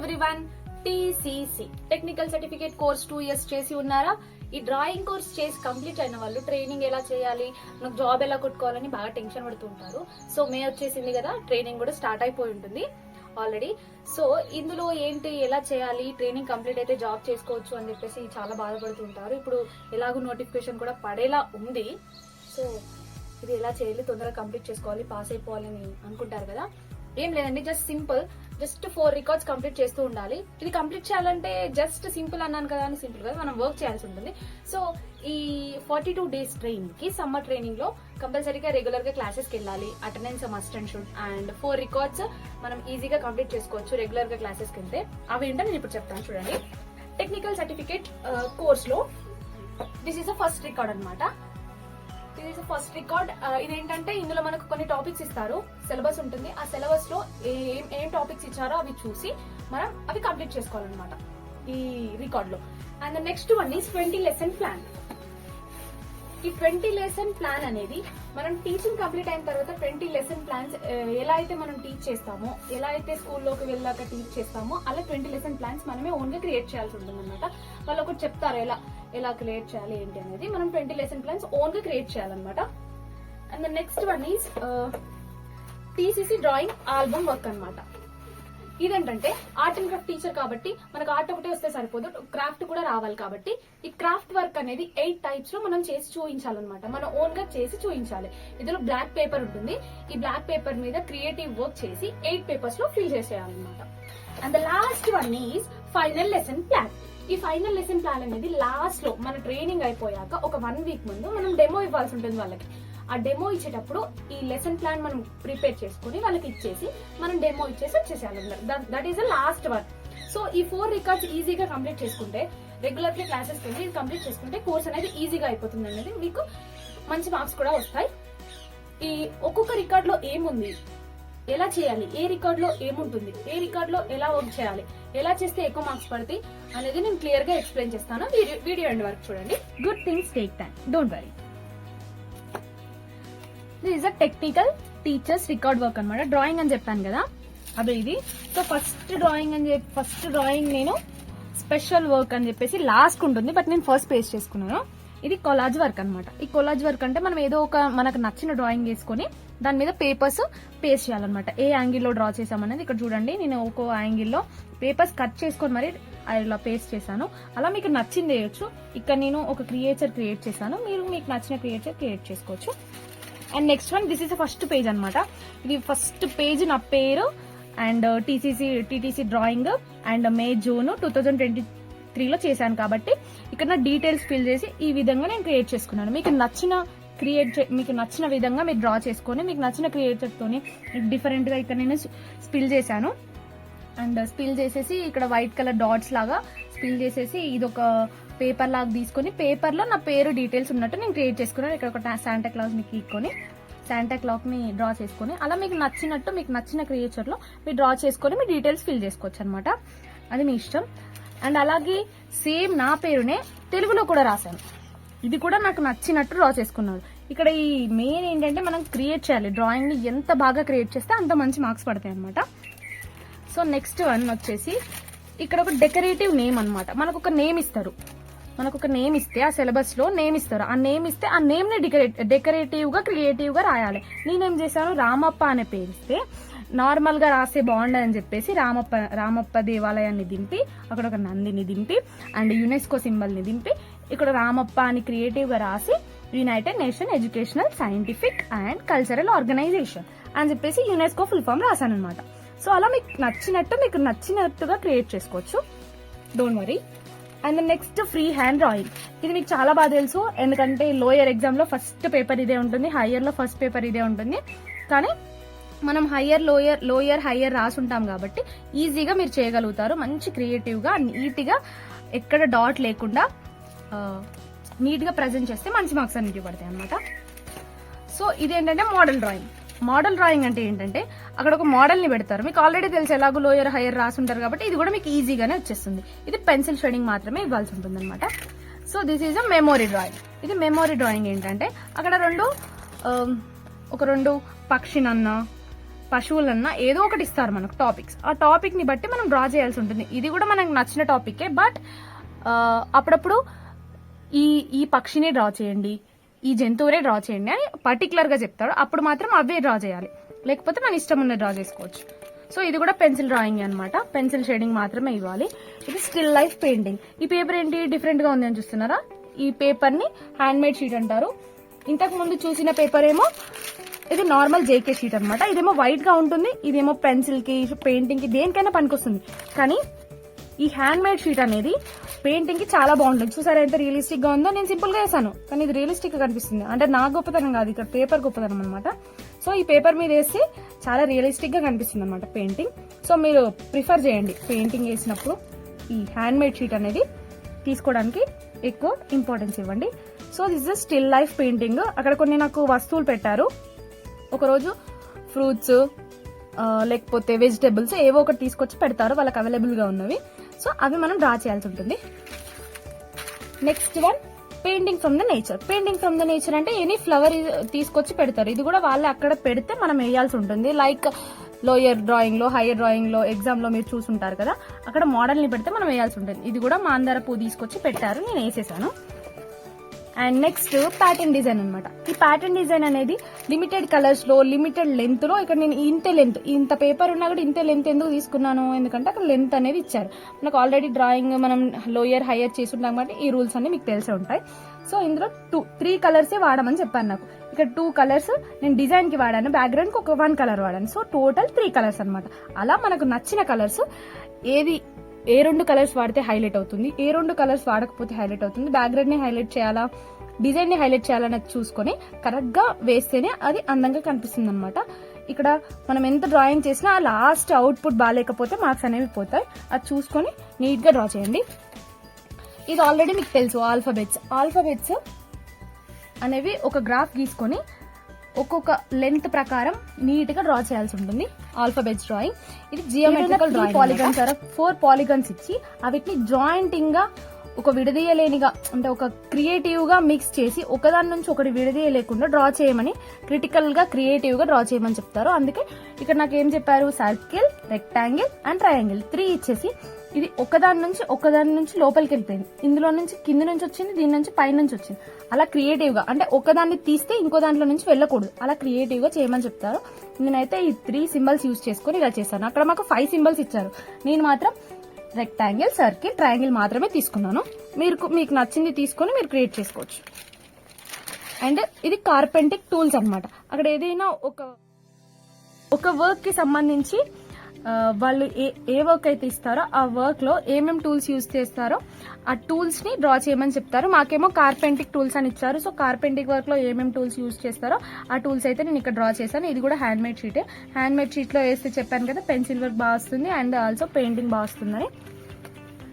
Everyone. TCC technical certificate course 2 years చేసి ఉన్నారా? ఈ డ్రాయింగ్ కోర్స్ చేసి కంప్లీట్ అయిన వాళ్ళు ట్రైనింగ్ ఎలా చేయాలి, నాకు జాబ్ ఎలా కొట్టుకోవాలని బాగా టెన్షన్ పడుతుంటారు. సో మే వచ్చేసింది కదా, ట్రైనింగ్ కూడా స్టార్ట్ అయిపోయి ఉంటుంది ఆల్రెడీ. సో ఇందులో ఏంటి, ఎలా చేయాలి, ట్రైనింగ్ కంప్లీట్ అయితే జాబ్ చేసుకోవచ్చు అని చెప్పేసి చాలా బాధపడుతుంటారు. ఇప్పుడు ఎలాగో నోటిఫికేషన్ కూడా పడేలా ఉంది. సో ఇది ఎలా చేయాలి, తొందరగా కంప్లీట్ చేసుకోవాలి, పాస్ అయిపోవాలని అనుకుంటారు కదా. ఏం లేదండి, జస్ట్ 4 records కంప్లీట్ చేస్తూ ఉండాలి. ఇది కంప్లీట్ చేయాలంటే జస్ట్ సింపుల్ అన్నాను కదా అని సింపుల్ కదా, మనం వర్క్ చేయాల్సి ఉంటుంది. సో ఈ 42 days ట్రైనింగ్ కి, సమ్మర్ ట్రైనింగ్ లో కంపల్సరీగా రెగ్యులర్ గా క్లాసెస్కి వెళ్ళాలి. Attendance must and should. And 4 records మనం ఈజీగా కంప్లీట్ చేసుకోవచ్చు రెగ్యులర్ గా క్లాసెస్కి వెళ్తే. అవి ఏంటో నేను ఇప్పుడు చెప్తాను చూడండి. టెక్నికల్ సర్టిఫికేట్ కోర్స్ లో this is the first record అనమాట. ఫస్ట్ రికార్డ్ ఇదేంటంటే, ఇందులో మనకు కొన్ని టాపిక్స్ ఇస్తారు, సిలబస్ ఉంటుంది. ఆ సిలబస్ లో ఏం టాపిక్స్ ఇచ్చారో అవి చూసి మనం అవి కంప్లీట్ చేసుకోవాలన్నమాట ఈ రికార్డ్ లో. And next one is 20 lesson plan. ఈ 20 lesson ప్లాన్ అనేది మనం టీచింగ్ కంప్లీట్ అయిన తర్వాత 20 lesson ప్లాన్స్ ఎలా అయితే మనం టీచ్ చేస్తామో, ఎలా అయితే స్కూల్లోకి వెళ్ళాక టీచ్ చేస్తామో, అలా 20 lesson ప్లాన్స్ మనమే ఓన్ గా క్రియేట్ చేయాల్సి ఉంటుంది అనమాట. వాళ్ళు ఒకటి చెప్తారు ఎలా క్రియేట్ చేయాలి ఏంటి అనేది. మనం 20 lesson ప్లాన్స్ ఓన్ గా క్రియేట్ చేయాలన్నమాట. And the next one is TCC drawing album work అనమాట. ఇదేంటంటే ఆర్ట్ అండ్ క్రాఫ్ట్ టీచర్ కాబట్టి మనకు ఆర్ట్ ఒకటే వస్తే సరిపోదు, క్రాఫ్ట్ కూడా రావాలి. కాబట్టి ఈ క్రాఫ్ట్ వర్క్ అనేది 8 types లో మనం చేసి చూపించాలన్నమాట. మనం ఓన్ గా చేసి చూపించాలి. ఇందులో బ్లాక్ పేపర్ ఉంటుంది. ఈ బ్లాక్ పేపర్ మీద క్రియేటివ్ వర్క్ చేసి 8 papers లో ఫిల్ చేసేయాలన్నమాట. And the last one is final lesson plan. ఈ ఫైనల్ లెసన్ ప్లాన్ అనేది లాస్ట్ లో మన ట్రైనింగ్ అయిపోయాక ఒక 1 week ముందు మనం డెమో ఇవ్వాల్సి ఉంటుంది వాళ్ళకి. ఆ డెమో ఇచ్చేటప్పుడు ఈ లెసన్ ప్లాన్ మనం ప్రిపేర్ చేసుకుని వాళ్ళకి ఇచ్చేసి మనం డెమో ఇచ్చేసి వచ్చేసేయాలన్నమాట. That is the last one. So ఈ 4 records ఈజీగా కంప్లీట్ చేసుకుంటే, రెగ్యులర్ గా క్లాసెస్ కి ఇది కంప్లీట్ చేసుకుంటే కోర్స్ అనేది ఈజీగా అయిపోతుంది అనేది, మీకు మంచి మార్క్స్ కూడా వస్తాయి. ఈ ఒక్కొక్క రికార్డ్ లో ఏముంది, ఎలా చేయాలి, ఏ రికార్డ్ లో ఏముంటుంది, ఏ రికార్డ్ లో ఎలా వర్క్ చేయాలి, ఎలా చేస్తే ఎక్కువ మార్క్స్ పడతాయి అనేది నేను క్లియర్ గా ఎక్స్ప్లెయిన్ చేస్తాను. వీడియో ఎండ్ వరకు చూడండి. Good things take time, don't worry. This is a technical teachers record work అనమాట. డ్రాయింగ్ అని చెప్పాను కదా, అదే ఇది. సో ఫస్ట్ డ్రాయింగ్ నేను స్పెషల్ వర్క్ అని చెప్పేసి లాస్ట్ ఉంటుంది, బట్ నేను ఫస్ట్ పేస్ట్ చేసుకున్నాను. ఇది కొలాజ్ వర్క్ అనమాట. ఈ కొలాజ్ వర్క్ అంటే మనం ఏదో ఒక మనకు నచ్చిన డ్రాయింగ్ వేసుకొని దాని మీద పేపర్స్ పేస్ట్ చేయాలన్నమాట. ఏ యాంగిల్లో డ్రా చేసామనేది ఇక్కడ చూడండి. నేను ఒక యాంగిల్లో పేపర్స్ కట్ చేసుకొని మరి ఇలా పేస్ట్ చేశాను. అలా మీకు నచ్చింది వేయొచ్చు. ఇక్కడ నేను ఒక క్రియేచర్ క్రియేట్ చేశాను, మీరు మీకు నచ్చిన క్రియేచర్ క్రియేట్ చేసుకోవచ్చు. And next one, this is first page అనమాట. ఇది ఫస్ట్ పేజ్ నా పేరు and TTC drawing and May June 2023లో చేశాను కాబట్టి ఇక్కడ నా డీటెయిల్స్ ఫిల్ చేసి ఈ విధంగా నేను క్రియేట్ చేసుకున్నాను. మీకు నచ్చిన విధంగా మీరు డ్రా చేసుకొని మీకు నచ్చిన క్రియేచర్ తోని డిఫరెంట్ గా ఇక్కడ నేను స్పిల్ చేశాను. అండ్ స్పిల్ చేసేసి ఇక్కడ వైట్ కలర్ డాట్స్ లాగా స్పిల్ చేసేసి ఇది ఒక పేపర్ లాగా తీసుకొని పేపర్ లో నా పేరు డీటెయిల్స్ ఉన్నట్టు నేను క్రియేట్ చేసుకున్నాను. ఇక్కడ ఒక శాంటా క్లాస్ ని గీక్కొని శాంటా క్లాక్ ని డ్రా చేసుకొని అలా మీకు నచ్చినట్టు మీకు నచ్చిన క్రియేచర్ లో మీరు డ్రా చేసుకొని మీ డీటెయిల్స్ ఫిల్ చేసుకోవచ్చు అనమాట. అది మీ ఇష్టం. అండ్ అలాగే సేమ్ నా పేరునే తెలుగులో కూడా రాశాను. ఇది కూడా నాకు నచ్చినట్టు డ్రా చేసుకున్నాను. ఇక్కడ ఈ మెయిన్ ఏంటంటే మనం క్రియేట్ చేయాలి. డ్రాయింగ్ ని ఎంత బాగా క్రియేట్ చేస్తే అంత మంచి మార్క్స్ పడతాయి అనమాట. సో నెక్స్ట్ వన్ వచ్చేసి ఇక్కడ ఒక డెకరేటివ్ నేమ్ అనమాట. మనకు ఒక నేమ్ ఇస్తే ఆ సిలబస్ లో నేమ్ ఇస్తారు. ఆ నేమ్ ఇస్తే ఆ నేమ్ ని డెకరేటివ్ గా క్రియేటివ్ గా రాయాలి. నేనేం చేశాను, రామప్ప అనే పేరు ఇస్తే నార్మల్ గా రాస్తే బాగుండదని చెప్పేసి రామప్ప దేవాలయాన్ని దింపి అక్కడ ఒక నందిని దింపి అండ్ యునెస్కో సింబల్ ని దింపి ఇక్కడ రామప్ప అని క్రియేటివ్ గా రాసి united nation educational scientific and cultural organization అని చెప్పేసి యునెస్కో ఫుల్ ఫామ్ రాశాను అనమాట. సో అలా మీకు నచ్చినట్టుగా క్రియేట్ చేసుకోవచ్చు, don't worry. And next free hand drawing. ఇది మీకు చాలా బాగా తెలుసు, ఎందుకంటే లోయర్ ఎగ్జామ్ లో ఫస్ట్ పేపర్ ఇదే ఉంటుంది, హయ్యర్ లో ఫస్ట్ పేపర్ ఇదే ఉంటుంది. కానీ మనం లోయర్ హయ్యర్ రాసి ఉంటాం కాబట్టి ఈజీగా మీరు చేయగలుగుతారు. మంచి క్రియేటివ్ గా నీట్ గా ఎక్కడ డాట్ లేకుండా నీట్ గా ప్రెజెంట్ చేస్తే మంచి మార్క్స్ అన్నిటి పడతాయి అనమాట. సో ఇదేంటంటే మోడల్ డ్రాయింగ్ అంటే ఏంటంటే అక్కడ ఒక మోడల్ ని పెడతారు. మీకు ఆల్రెడీ తెలుసు, ఎలాగో లోయర్ హైయర్ రాసుంటారు కాబట్టి ఇది కూడా మీకు ఈజీగానే వచ్చేస్తుంది. ఇది పెన్సిల్ షేడింగ్ మాత్రమే ఇవ్వాల్సి ఉంటుంది అనమాట. So this is a memory drawing. ఇది మెమోరీ డ్రాయింగ్ ఏంటంటే అక్కడ రెండు పక్షినన్నా పశువులన్నా ఏదో ఒకటి ఇస్తారు మనకు టాపిక్స్. ఆ టాపిక్ ని బట్టి మనం డ్రా చేయాల్సి ఉంటుంది. ఇది కూడా మనకు నచ్చిన టాపికే, బట్ అప్పుడప్పుడు ఈ పక్షిని డ్రా చేయండి, ఈ జంతువునే డ్రా చేయండి అని పర్టికులర్ గా చెప్తాడు. అప్పుడు మాత్రం అవే డ్రా చేయాలి, లేకపోతే మన ఇష్టం ఉన్న డ్రా చేసుకోవచ్చు. సో ఇది కూడా పెన్సిల్ డ్రాయింగ్ అనమాట. పెన్సిల్ షేడింగ్ మాత్రమే ఇవ్వాలి. ఇది స్టిల్ లైఫ్ పెయింటింగ్. ఈ పేపర్ ఏంటి డిఫరెంట్ గా ఉంది అని చూస్తున్నారా? ఈ పేపర్ ని హ్యాండ్ మేడ్ షీట్ అంటారు. ఇంతకు ముందు చూసిన పేపర్ ఏమో ఇది నార్మల్ జేకే షీట్ అనమాట. ఇదేమో వైట్ గా ఉంటుంది, ఇదేమో పెన్సిల్ కి, పెయింటింగ్ కి, దేనికైనా పనికొస్తుంది. కానీ ఈ హ్యాండ్ మేడ్ షీట్ అనేది పెయింటింగ్ కి చాలా బాగుంటుంది. చూసారా ఎంత రియలిస్టిక్ గా ఉందో? నేను సింపుల్ గా వేసాను, కానీ ఇది రియలిస్టిక్ గా కనిపిస్తుంది. అంటే నా గొప్పతనం కాదు, ఇక్కడ పేపర్ గొప్పతనం అనమాట. సో ఈ పేపర్ మీద వేస్తే చాలా రియలిస్టిక్ గా కనిపిస్తుంది అనమాట పెయింటింగ్. సో మీరు ప్రిఫర్ చేయండి పెయింటింగ్ వేసినప్పుడు ఈ హ్యాండ్ మేడ్ షీట్ అనేది తీసుకోవడానికి ఎక్కువ ఇంపార్టెన్స్ ఇవ్వండి. So this is still life painting. అక్కడ కొన్ని నాకు వస్తువులు పెట్టారు. ఒకరోజు ఫ్రూట్స్ లేకపోతే వెజిటేబుల్స్ ఏవో ఒకటి తీసుకొచ్చి పెడతారు వాళ్ళకి అవైలబుల్ గా ఉన్నవి. సో అవి మనం డ్రా చేయాల్సి ఉంటుంది. Next one painting from the nature. Painting from the nature అంటే ఎనీ ఫ్లవర్ తీసుకొచ్చి పెడతారు. ఇది కూడా వాళ్ళు అక్కడ పెడితే మనం వేయాల్సి ఉంటుంది. లైక్ లోయర్ డ్రాయింగ్ లో, హైయర్ డ్రాయింగ్ లో, ఎగ్జామ్ లో మీరు చూసుంటారు కదా, అక్కడ మోడల్ ని పెడితే మనం వేయాల్సి ఉంటుంది. ఇది కూడా మాందార పువ్వు తీసుకొచ్చి పెట్టారు, నేను వేసేసాను. అండ్ నెక్స్ట్ ప్యాటర్న్ డిజైన్ అనమాట. ఈ ప్యాటర్న్ డిజైన్ అనేది లిమిటెడ్ కలర్స్ లో, లిమిటెడ్ లెంత్ లో, ఇక్కడ నేను ఇంతే లెంత్, ఇంత పేపర్ ఉన్నా కూడా ఇంతే లెంత్ ఎందుకు తీసుకున్నాను, ఎందుకంటే అక్కడ లెంత్ అనేది ఇచ్చారు మనకు. ఆల్రెడీ డ్రాయింగ్ మనం లోయర్ హైయర్ చేసి ఉంటాం కాబట్టి ఈ రూల్స్ అన్ని మీకు తెలిసే ఉంటాయి. సో ఇందులో 3 కలర్సే వాడమని చెప్పాను నాకు. ఇక్కడ 2 కలర్స్ నేను డిజైన్ కి వాడాను, బ్యాక్గ్రౌండ్ కి ఒక 1 కలర్ వాడాను. సో టోటల్ 3 కలర్స్ అనమాట. అలా మనకు నచ్చిన కలర్స్ ఏ 2 కలర్స్ వాడితే హైలైట్ అవుతుంది, ఏ 2 కలర్స్ వాడకపోతే హైలైట్ అవుతుంది, బ్యాక్గ్రౌండ్ ని హైలైట్ చేయాలా, డిజైన్ ని హైలైట్ చేయాలనేది చూసుకొని కరెక్ట్ గా వేస్తేనే అది అందంగా కనిపిస్తుంది అనమాట. ఇక్కడ మనం ఎంత డ్రాయింగ్ చేసినా లాస్ట్ అవుట్పుట్ బాగాలేకపోతే మార్క్స్ అనేవి పోతాయి. అది చూసుకొని నీట్ గా డ్రా చేయండి. ఇది ఆల్రెడీ మీకు తెలుసు ఆల్ఫాబెట్స్ అనేవి ఒక గ్రాఫ్ గీసుకొని ఒక్కొక్క లెంత్ ప్రకారం నీట్ గా డ్రా చేయాల్సి ఉంటుంది. ఆల్ఫాబెట్స్ డ్రాయింగ్ ఇది జియోమెట్రికల్ డ్రాయింగ్. 4 పాలిగన్స్ ఇచ్చి వీటిని జాయింటింగ్ గా ఒక విడదీయలేనిగా, అంటే ఒక క్రియేటివ్ గా మిక్స్ చేసి ఒకదాని నుంచి ఒకటి విడదీయలేకుండా డ్రా చేయమని, క్రిటికల్ గా క్రియేటివ్ గా డ్రా చేయమని చెప్తారు. అందుకే ఇక్కడ నాకు ఏం చెప్పారు, సర్కిల్, రెక్టాంగిల్ అండ్ ట్రయాంగిల్ 3 ఇచ్చేసి ఇది ఒకదాని నుంచి లోపలికి వెళ్ళిపోయింది, ఇందులో నుంచి కింద నుంచి వచ్చింది, దీని నుంచి పై నుంచి వచ్చింది. అలా క్రియేటివ్ గా, అంటే ఒకదాన్ని తీస్తే ఇంకో దాంట్లో నుంచి వెళ్ళకూడదు, అలా క్రియేటివ్ గా చేయమని చెప్తారు. నేనైతే ఈ 3 సింబల్స్ యూజ్ చేసుకుని ఇలా చేశాను. అక్కడ మాకు 5 సింబల్స్ ఇచ్చారు, నేను మాత్రం రెక్టాంగిల్, సర్కిల్, ట్రయాంగిల్ మాత్రమే తీసుకున్నాను. మీకు నచ్చింది తీసుకొని మీరు క్రియేట్ చేసుకోవచ్చు. అండ్ ఇది కార్పెంటింగ్ టూల్స్ అన్నమాట. అక్కడ ఏదైనా ఒక వర్క్ కి సంబంధించి వాళ్ళు ఏ వర్క్ అయితే ఇస్తారో ఆ వర్క్ లో ఏమేమి టూల్స్ యూజ్ చేస్తారో ఆ టూల్స్ ని డ్రా చేయమని చెప్తారు. మాకేమో కార్పెంటింగ్ టూల్స్ అని ఇచ్చారు. సో కార్పెంటింగ్ వర్క్ లో ఏమేమి టూల్స్ యూజ్ చేస్తారో ఆ టూల్స్ అయితే నేను ఇక్కడ డ్రా చేశాను. ఇది కూడా హ్యాండ్ మేడ్ షీటే. హ్యాండ్ మేడ్ షీట్ లో వేస్తే చెప్పాను కదా పెన్సిల్ వర్క్ బాగా వస్తుంది అండ్ ఆల్సో పెయింటింగ్ బాగా వస్తుందని.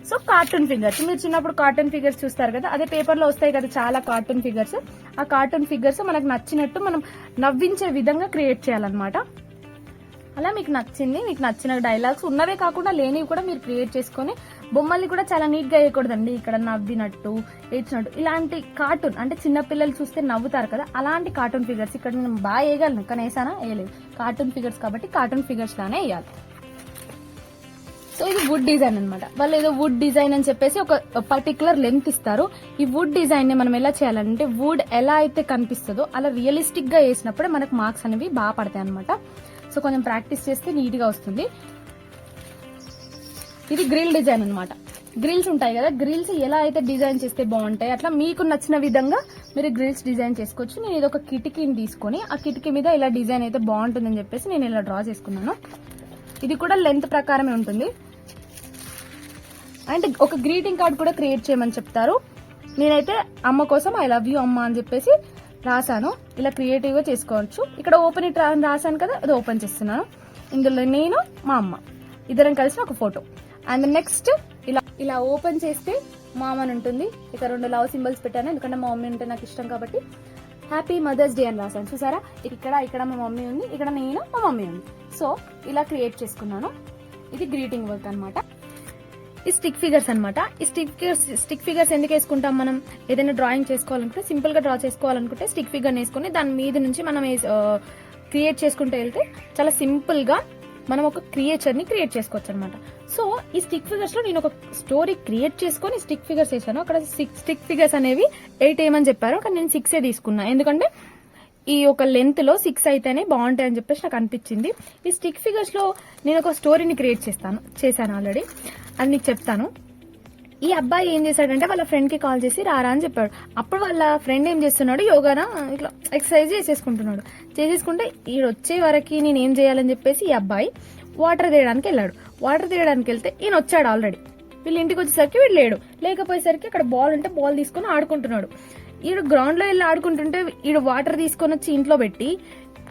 సో కార్టూన్ ఫిగర్స్, మీరు చిన్నప్పుడు కార్టూన్ ఫిగర్స్ చూస్తారు కదా, అదే పేపర్ లో వస్తాయి కదా చాలా కార్టూన్ ఫిగర్స్. ఆ కార్టూన్ ఫిగర్స్ మనకు నచ్చినట్టు మనం నవ్వించే విధంగా క్రియేట్ చేయాలన్నమాట. అలా మీకు నచ్చిన డైలాగ్స్ ఉన్నవే కాకుండా లేనివి కూడా మీరు క్రియేట్ చేసుకొని, బొమ్మల్ని కూడా చాలా నీట్ గా వేయకూడదండి, ఇక్కడ నవ్వినట్టు ఏడ్చినట్టు ఇలాంటి కార్టూన్, అంటే చిన్నపిల్లలు చూస్తే నవ్వుతారు కదా, అలాంటి కార్టూన్ ఫిగర్స్ ఇక్కడ నేను బాగా వేయగలను, కానీ వేసానా వేయలేదు. కార్టూన్ ఫిగర్స్ కాబట్టి కార్టూన్ ఫిగర్స్ లానే వేయాలి. సో ఇది వుడ్ డిజైన్ అనమాట. వాళ్ళు ఏదో వుడ్ డిజైన్ అని చెప్పేసి ఒక పర్టికులర్ లెంత్ ఇస్తారు. ఈ వుడ్ డిజైన్ ని మనం ఎలా చేయాలంటే, వుడ్ ఎలా అయితే కనిపిస్తుందో అలా రియలిస్టిక్ గా వేసినప్పుడే మనకు మార్క్స్ అనేవి బాగా పడతాయి అనమాట. సో కొంచెం ప్రాక్టీస్ చేస్తే నీట్ గా వస్తుంది. ఇది గ్రిల్ డిజైన్ అనమాట. గ్రిల్స్ ఉంటాయి కదా, గ్రిల్స్ ఎలా అయితే డిజైన్ చేస్తే బాగుంటాయి అట్లా మీకు నచ్చిన విధంగా మీరు గ్రిల్స్ డిజైన్ చేసుకోవచ్చు. నేను ఇది ఒక కిటికీని తీసుకొని ఆ కిటికీ మీద ఇలా డిజైన్ అయితే బాగుంటుందని చెప్పేసి నేను ఇలా డ్రా చేసుకున్నాను. ఇది కూడా లెంత్ ప్రకారమే ఉంటుంది. అండ్ ఒక గ్రీటింగ్ కార్డ్ కూడా క్రియేట్ చేయమని చెప్తారు. నేనైతే అమ్మ కోసం ఐ లవ్ యూ అమ్మ అని చెప్పేసి రాశాను. ఇలా క్రియేటివ్ గా చేసుకోవచ్చు. ఇక్కడ ఓపెన్ ఇట్ రాశాను కదా, అది ఓపెన్ చేస్తున్నాను. ఇందులో నేను మా అమ్మ ఇద్దరం కలిసిన ఒక ఫోటో. అండ్ నెక్స్ట్ ఇలా ఓపెన్ చేస్తే మా అమ్మ అని ఉంటుంది. ఇక 2 లవ్ సింబల్స్ పెట్టాను, ఎందుకంటే మా మమ్మీ అంటే నాకు ఇష్టం కాబట్టి. హ్యాపీ మదర్స్ డే అని రాశాను. చూసారా, ఇక్కడ మా మమ్మీ ఉంది, ఇక్కడ నేను మా మమ్మీ ఉంది. సో ఇలా క్రియేట్ చేసుకున్నాను. ఇది గ్రీటింగ్ వర్క్ అనమాట. ఈ స్టిక్ ఫిగర్స్ అనమాట. ఈ స్టిక్ ఫిగర్స్ ఎందుకు వేసుకుంటాం, మనం ఏదైనా డ్రాయింగ్ చేసుకోవాలనుకుంటే, సింపుల్ గా డ్రా చేసుకోవాలనుకుంటే స్టిక్ ఫిగర్ వేసుకుని దాని మీద నుంచి మనం క్రియేట్ చేసుకుంటూ వెళ్తే చాలా సింపుల్ గా మనం ఒక క్రియేచర్ ని క్రియేట్ చేసుకోవచ్చు అనమాట. సో ఈ స్టిక్ ఫిగర్స్ లో నేను ఒక స్టోరీ క్రియేట్ చేసుకొని స్టిక్ ఫిగర్స్ వేసాను. అక్కడ స్టిక్ ఫిగర్స్ అనేవి 8 వేయమని చెప్పారు, కానీ నేను 6 తీసుకున్నా. ఎందుకంటే ఈ ఒక లెంత్ లో 6 అయితేనే బాగుంటాయి అని చెప్పేసి నాకు అనిపించింది. ఈ స్టిక్ ఫిగర్స్ లో నేను ఒక స్టోరీని క్రియేట్ చేశాను ఆల్రెడీ, అది నీకు చెప్తాను. ఈ అబ్బాయి ఏం చేశాడంటే వాళ్ళ ఫ్రెండ్ కి కాల్ చేసి రారా అని చెప్పాడు. అప్పుడు వాళ్ళ ఫ్రెండ్ ఏం చేస్తున్నాడు, యోగాన ఇట్లా ఎక్సర్సైజ్ చేసేసుకుంటే ఈ వచ్చే వరకు నేను ఏం చేయాలని చెప్పేసి ఈ అబ్బాయి వాటర్ తీయడానికి వెళ్ళాడు. వాటర్ తీయడానికి వెళ్తే ఈయన వచ్చాడు ఆల్రెడీ. వీళ్ళు ఇంటికి వచ్చేసరికి వీడు లేకపోయేసరికి అక్కడ బాల్ ఉంటే బాల్ తీసుకుని ఆడుకుంటున్నాడు. ఈడు గ్రౌండ్ లో వెళ్ళి ఆడుకుంటుంటే ఈడు వాటర్ తీసుకొని వచ్చి ఇంట్లో పెట్టి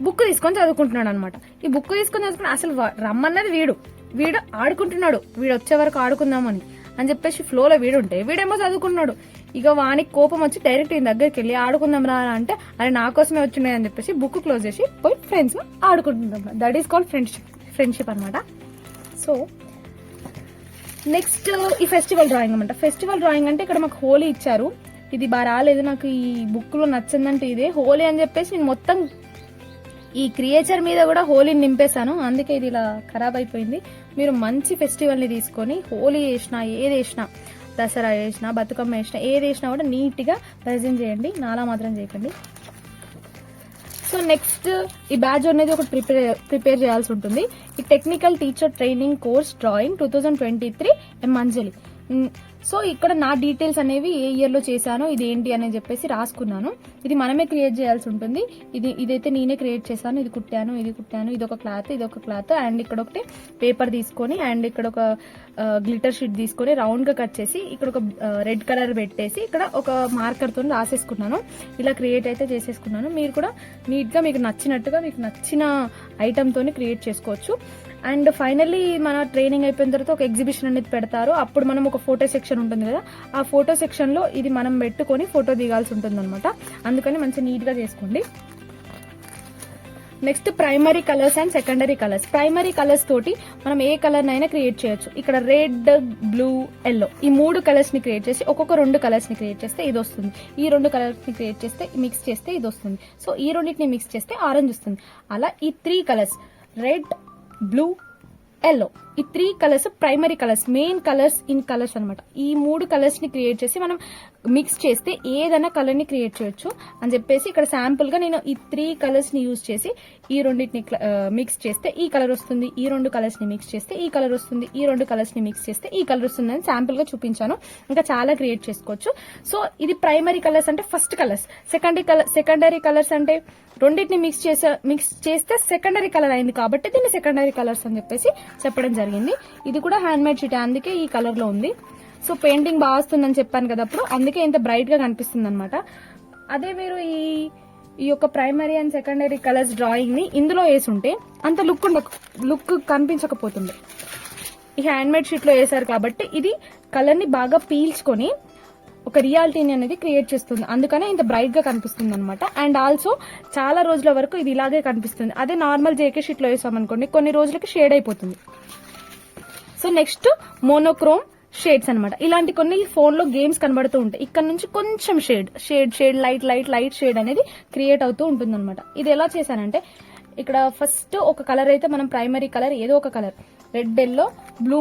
బుక్ తీసుకొని చదువుకుంటున్నాడు అనమాట. ఈ బుక్ తీసుకొని చదువుకుని అసలు రమ్మన్నది వీడు ఆడుకుంటున్నాడు. వీడు వచ్చే వరకు ఆడుకుందామని అని చెప్పేసి ఫ్లోలో వీడేమో చదువుకున్నాడు. ఇక వానికి కోపం వచ్చి డైరెక్ట్ ఈయన దగ్గరికి వెళ్ళి ఆడుకుందాం రా అంటే, అరే నా కోసమే వచ్చినాయి అని చెప్పేసి బుక్ క్లోజ్ చేసి పోయి ఫ్రెండ్స్ ఆడుకుంటున్నాం. దట్ ఈస్ కాల్డ్ ఫ్రెండ్షిప్ అనమాట. సో నెక్స్ట్ ఈ ఫెస్టివల్ డ్రాయింగ్ అనమాట. ఫెస్టివల్ డ్రాయింగ్ అంటే ఇక్కడ మాకు హోలీ ఇచ్చారు. ఇది బాగా రాలేదు, నాకు ఈ బుక్ లో నచ్చిందంటే ఇదే హోలీ అని చెప్పేసి నేను మొత్తం ఈ క్రియేచర్ మీద కూడా హోలీని నింపేశాను. అందుకే ఇది ఇలా ఖరాబ్ అయిపోయింది. మీరు మంచి ఫెస్టివల్ ని తీసుకొని హోలీ వేసినా, ఏది వేసినా, దసరా వేసినా, బతుకమ్మ వేసినా, ఏది వేసినా కూడా నీట్ గా ప్రజెంట్ చేయండి, నాలా మాత్రం చేయకండి. సో నెక్స్ట్ ఈ బ్యాడ్జ్ అనేది ఒకటి ప్రిపేర్ చేయాల్సి ఉంటుంది. ఈ technical teacher training course drawing 2023 ఎం అంజలి. సో ఇక్కడ నా డీటెయిల్స్ అనేవి ఏ ఇయర్ లో చేశానో ఇది ఏంటి అని చెప్పేసి రాసుకున్నాను. ఇది మనమే క్రియేట్ చేయాల్సి ఉంటుంది. ఇదైతే నేనే క్రియేట్ చేశాను. ఇది కుట్టాను, ఇది ఒక క్లాత్ అండ్ ఇక్కడ ఒకటి పేపర్ తీసుకొని అండ్ ఇక్కడ ఒక గ్లిటర్ షీట్ తీసుకొని రౌండ్ గా కట్ చేసి ఇక్కడ ఒక రెడ్ కలర్ పెట్టేసి ఇక్కడ ఒక మార్కర్ తో రాసేసుకున్నాను. ఇలా క్రియేట్ అయితే చేసేసుకున్నాను. మీరు కూడా నీట్ గా మీకు నచ్చినట్టుగా మీకు నచ్చిన ఐటమ్ తోని క్రియేట్ చేసుకోవచ్చు. అండ్ ఫైనల్లీ మన ట్రైనింగ్ అయిపోయిన తర్వాత ఒక ఎగ్జిబిషన్ అనేది పెడతారు. అప్పుడు మనం ఒక ఫోటో సెక్షన్ ఉంటుంది కదా, ఆ ఫోటో సెక్షన్ లో ఇది మనం పెట్టుకొని ఫోటో దిగాల్సి ఉంటుంది అనమాట. అందుకని మంచి నీట్ గా చేసుకోండి. Next primary colours and secondary colours. Primary colours తోటి మనం ఏ కలర్ నైనా క్రియేట్ చేయొచ్చు. ఇక్కడ రెడ్, బ్లూ, ఎల్లో ఈ 3 కలర్స్ ని క్రియేట్ చేసి ఒక్కొక్క 2 కలర్స్ ని క్రియేట్ చేస్తే ఇది వస్తుంది. ఈ 2 కలర్స్ ని క్రియేట్ చేస్తే మిక్స్ చేస్తే ఇది వస్తుంది. సో ఈ రెండింటిని మిక్స్ చేస్తే ఆరెంజ్ వస్తుంది. అలా ఈ 3 కలర్స్ రెడ్, బ్లూ, ఎల్లో ఈ 3 colours primary colours, main colours in colours అనమాట. ఈ 3 కలర్స్ ని క్రియేట్ చేసి మనం మిక్స్ చేస్తే ఏదైనా కలర్ ని క్రియేట్ చేయొచ్చు అని చెప్పేసి ఇక్కడ శాంపుల్ గా నేను ఈ 3 కలర్స్ ని యూజ్ చేసి ఈ రెండింటిని మిక్స్ చేస్తే ఈ కలర్ వస్తుంది, ఈ 2 కలర్స్ ని మిక్స్ చేస్తే ఈ కలర్ వస్తుంది, ఈ 2 కలర్స్ ని మిక్స్ చేస్తే ఈ కలర్ వస్తుంది అని శాంపుల్ గా చూపించాను. ఇంకా చాలా క్రియేట్ చేసుకోవచ్చు. సో ఇది ప్రైమరీ కలర్స్ అంటే ఫస్ట్ కలర్స్. సెకండరీ కలర్స్ అంటే రెండింటిని మిక్స్ చేస్తే సెకండరీ కలర్ అయింది కాబట్టి దీన్ని సెకండరీ కలర్స్ అని చెప్పేసి చెప్పడం జరిగింది. ఇది కూడా హ్యాండ్ మేడ్ షీట్, అందుకే ఈ కలర్ లో ఉంది. సో పెయింటింగ్ బాగా వస్తుందని చెప్పాను కదా అప్పుడు, అందుకే ఇంత బ్రైట్ గా కనిపిస్తుంది అనమాట. అదే మీరు ఈ యొక్క primary and secondary colours drawing ని ఇందులో వేసి ఉంటే అంత లుక్ కనిపించకపోతుంది. ఈ హ్యాండ్ మేడ్ షీట్ లో వేసారు కాబట్టి ఇది కలర్ ని బాగా పీల్చుకొని ఒక రియాలిటీని అనేది క్రియేట్ చేస్తుంది. అందుకనే ఇంత బ్రైట్ గా కనిపిస్తుంది అనమాట. అండ్ ఆల్సో చాలా రోజుల వరకు ఇది ఇలాగే కనిపిస్తుంది. అదే నార్మల్ జేకే షీట్ లో వేసామనుకోండి కొన్ని రోజులకి షేడ్ అయిపోతుంది. సో నెక్స్ట్ మోనోక్రోమ్ షేడ్స్ అనమాట. ఇలాంటి కొన్ని ఫోన్ లో గేమ్స్ కనబడుతూ ఉంటాయి. ఇక్కడ నుంచి కొంచెం షేడ్ లైట్ షేడ్ అనేది క్రియేట్ అవుతూ ఉంటుంది అనమాట. ఇది ఎలా చేశానంటే ఇక్కడ ఫస్ట్ ఒక కలర్ అయితే మనం ప్రైమరీ కలర్ ఏదో ఒక కలర్ రెడ్, ఎల్లో, బ్లూ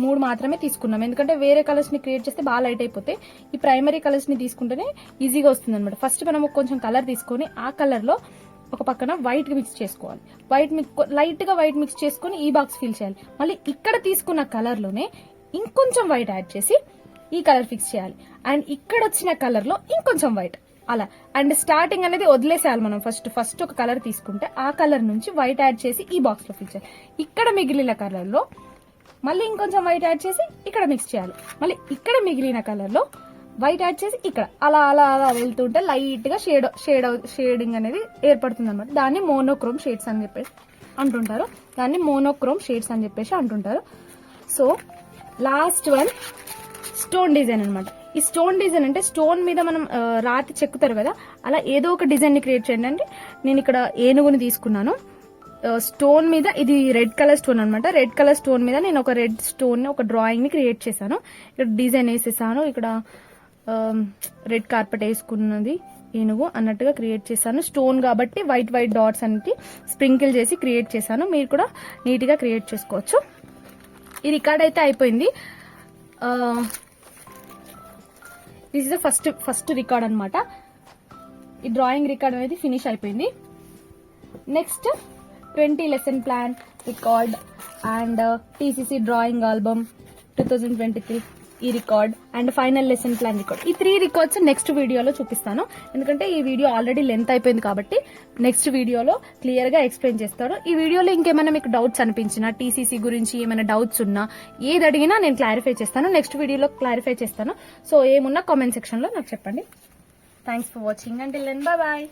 3 మాత్రమే తీసుకున్నాం. ఎందుకంటే వేరే కలర్స్ ని క్రియేట్ చేస్తే బాగా లైట్ అయిపోతే ఈ ప్రైమరీ కలర్స్ ని తీసుకుంటేనే ఈజీగా వస్తుంది అనమాట. ఫస్ట్ మనం కొంచెం కలర్ తీసుకొని ఆ కలర్ లో ఒక పక్కన వైట్ మిక్స్ చేసుకోవాలి. లైట్ గా వైట్ మిక్స్ చేసుకుని ఈ బాక్స్ ఫిల్ చేయాలి. మళ్ళీ ఇక్కడ తీసుకున్న కలర్ లోనే ఇంకొంచెం వైట్ యాడ్ చేసి ఈ కలర్ ఫిక్స్ చేయాలి. అండ్ ఇక్కడ వచ్చిన కలర్ లో ఇంకొంచెం వైట్ అలా. అండ్ స్టార్టింగ్ అనేది వదిలేసేయాలి. మనం ఫస్ట్ ఒక కలర్ తీసుకుంటే ఆ కలర్ నుంచి వైట్ యాడ్ చేసి ఈ బాక్స్ లో ఫిక్స్ చేయాలి. ఇక్కడ మిగిలిన కలర్ లో మళ్ళీ ఇంకొంచెం వైట్ యాడ్ చేసి ఇక్కడ మిక్స్ చేయాలి. మళ్ళీ ఇక్కడ మిగిలిన కలర్ లో వైట్ యాడ్ చేసి ఇక్కడ అలా అలా అలా వెళ్తుంటే లైట్ గా షేడింగ్ అనేది ఏర్పడుతుంది అనమాట. దాన్ని మోనోక్రోమ్ షేడ్స్ అని చెప్పేసి అంటుంటారు. So last one stone design అనమాట. ఈ స్టోన్ డిజైన్ అంటే స్టోన్ మీద మనం రాతి చెక్కుతారు కదా, అలా ఏదో ఒక డిజైన్ ని క్రియేట్ చేయండి. అంటే నేను ఇక్కడ ఏనుగుని తీసుకున్నాను. స్టోన్ మీద ఇది రెడ్ కలర్ స్టోన్ అనమాట. రెడ్ కలర్ స్టోన్ మీద నేను ఒక రెడ్ స్టోన్ ఒక డ్రాయింగ్ ని క్రియేట్ చేశాను. ఇక్కడ డిజైన్ వేసేసాను. ఇక్కడ రెడ్ కార్పెట్ వేసుకున్నది ఏనుగు అన్నట్టుగా క్రియేట్ చేశాను. స్టోన్ కాబట్టి వైట్ వైట్ డాట్స్ అన్నిటి స్ప్రింకిల్ చేసి క్రియేట్ చేశాను. మీరు కూడా నీట్గా క్రియేట్ చేసుకోవచ్చు. ఈ రికార్డ్ అయితే అయిపోయింది. This is the first record అనమాట. ఈ డ్రాయింగ్ రికార్డ్ అనేది ఫినిష్ అయిపోయింది. Next 20 lesson plan record and TCC drawing album 2023 ఈ record and final lesson plan record. ఈ 3 రికార్డ్స్ నెక్స్ట్ వీడియోలో చూపిస్తాను. ఎందుకంటే ఈ వీడియో ఆల్రెడీ లెంత్ అయిపోయింది కాబట్టి నెక్స్ట్ వీడియోలో క్లియర్ గా ఎక్స్ప్లెయిన్ చేస్తాను. ఈ వీడియోలో ఇంకేమైనా మీకు డౌట్స్ అనిపించినా, టీసీసీ గురించి ఏమైనా డౌట్స్ ఉన్నా, ఏది అడిగినా నేను క్లారిఫై చేస్తాను. నెక్స్ట్ వీడియోలో క్లారిఫై చేస్తాను. సో ఏమున్నా కామెంట్ సెక్షన్ లో నాకు చెప్పండి. Thanks for watching. Until then bye bye.